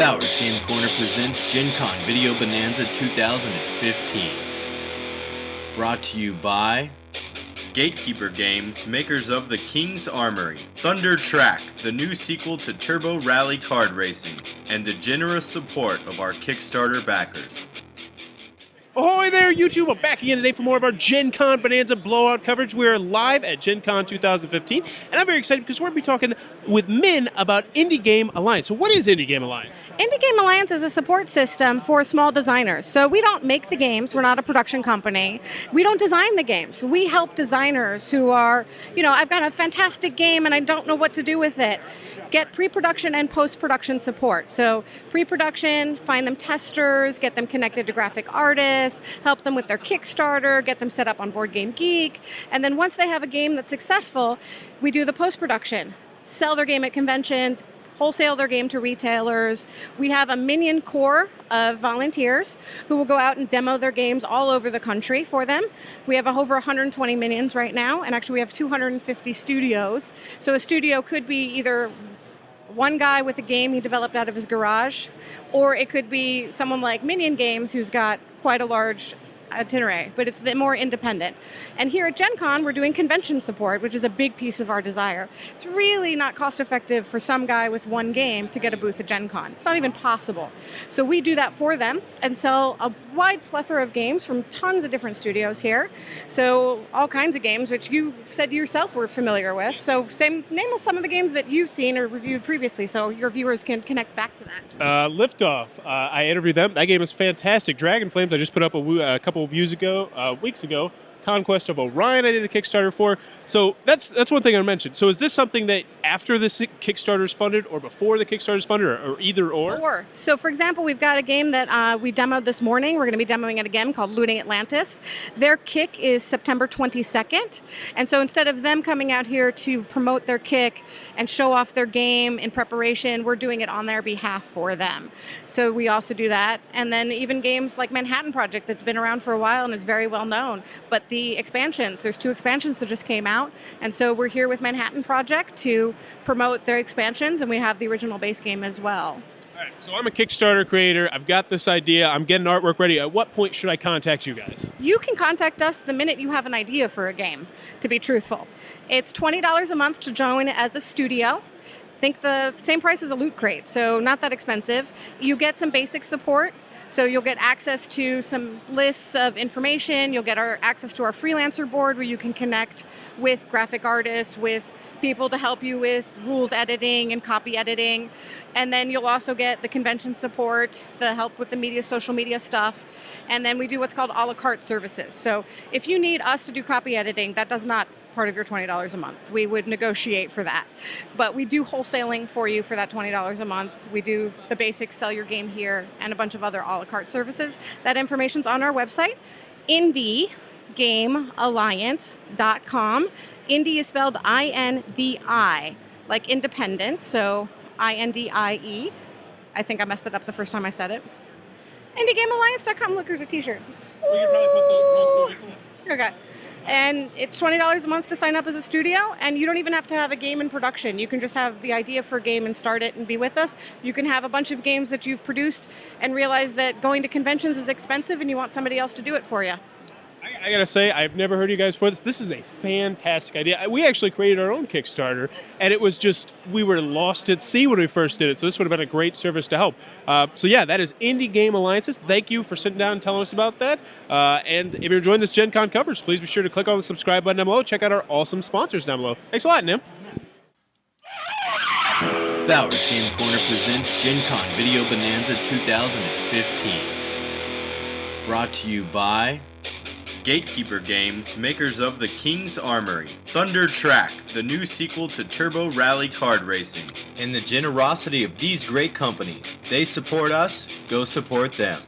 Bowers Game Corner presents Gencon Video Bonanza 2015. Brought to you by Gatekeeper Games, makers of The King's Armory, Thunder Track, the new sequel to Turbo Rally Card Racing, and the generous support of our Kickstarter backers. Ahoy there, YouTube! I'm back again today for more of our Gen Con Bonanza blowout coverage. We are live at Gen Con 2015, and I'm very excited because we're going to be talking with Min about Indie Game Alliance. So what is Indie Game Alliance? Indie Game Alliance is a support system for small designers. So we don't make the games. We're not a production company. We don't design the games. We help designers who are, I've got a fantastic game and I don't know what to do with it. Get pre-production and post-production support. So pre-production, find them testers, get them connected to graphic artists, help them with their Kickstarter, get them set up on Board Game Geek, and then once they have a game that's successful, we do the post-production. Sell their game at conventions, wholesale their game to retailers. We have a minion core of volunteers who will go out and demo their games all over the country for them. We have over 120 minions right now, and actually we have 250 studios. So a studio could be either one guy with a game he developed out of his garage, or it could be someone like Minion Games who's got quite a large itinerary, but it's the more independent. And here at Gen Con, we're doing convention support, which is a big piece of our desire. It's really not cost effective for some guy with one game to get a booth at Gen Con. It's not even possible. So we do that for them and sell a wide plethora of games from tons of different studios here. So all kinds of games, which you said yourself were familiar with. So name some of the games that you've seen or reviewed previously so your viewers can connect back to that. Liftoff. I interviewed them. That game is fantastic. Dragon Flames, I just put up a couple of weeks ago. Conquest of Orion I did a Kickstarter for. So that's one thing I mentioned. So is this something that after this Kickstarter is funded or before the Kickstarter is funded or either or? So for example, we've got a game that we demoed this morning. We're going to be demoing it again called Looting Atlantis. Their kick is September 22nd. And so instead of them coming out here to promote their kick and show off their game in preparation, we're doing it on their behalf for them. So we also do that. And then even games like Manhattan Project that's been around for a while and is very well known. But the expansions, there's 2 expansions that just came out. And so we're here with Manhattan Project to promote their expansions, and we have the original base game as well. All right, so I'm a Kickstarter creator. I've got this idea. I'm getting artwork ready. At what point should I contact you guys? You can contact us the minute you have an idea for a game, to be truthful. It's $20 a month to join as a studio. Think the same price as a Loot Crate, so not that expensive. You get some basic support. So you'll get access to some lists of information. You'll get access to our freelancer board where you can connect with graphic artists, with people to help you with rules editing and copy editing. And then you'll also get the convention support, the help with the social media stuff. And then we do what's called a la carte services. So if you need us to do copy editing, that does not part of your $20 a month. We would negotiate for that. But we do wholesaling for you for that $20 a month. We do the basic sell your game here and a bunch of other a la carte services. That information's on our website, indiegamealliance.com. Indie is spelled I-N-D-I, like independent, so I-N-D-I-E. I think I messed it up the first time I said it. Indiegamealliance.com. Look, there's a t-shirt. Okay. And it's $20 a month to sign up as a studio, and you don't even have to have a game in production. You can just have the idea for a game and start it and be with us. You can have a bunch of games that you've produced and realize that going to conventions is expensive and you want somebody else to do it for you. I gotta say, I've never heard you guys before this. This is a fantastic idea. We actually created our own Kickstarter, and it was just, we were lost at sea when we first did it, so this would have been a great service to help. So yeah, that is Indie Game Alliances. Thank you for sitting down and telling us about that. And if you're enjoying this Gen Con coverage, please be sure to click on the subscribe button down below. Check out our awesome sponsors down below. Thanks a lot, Nim. Bowers Game Corner presents Gencon Video Bonanza 2015. Brought to you by Gatekeeper Games, makers of The King's Armory, Thunder Track, the new sequel to Turbo Rally Card Racing, and the generosity of these great companies. They support us, go support them.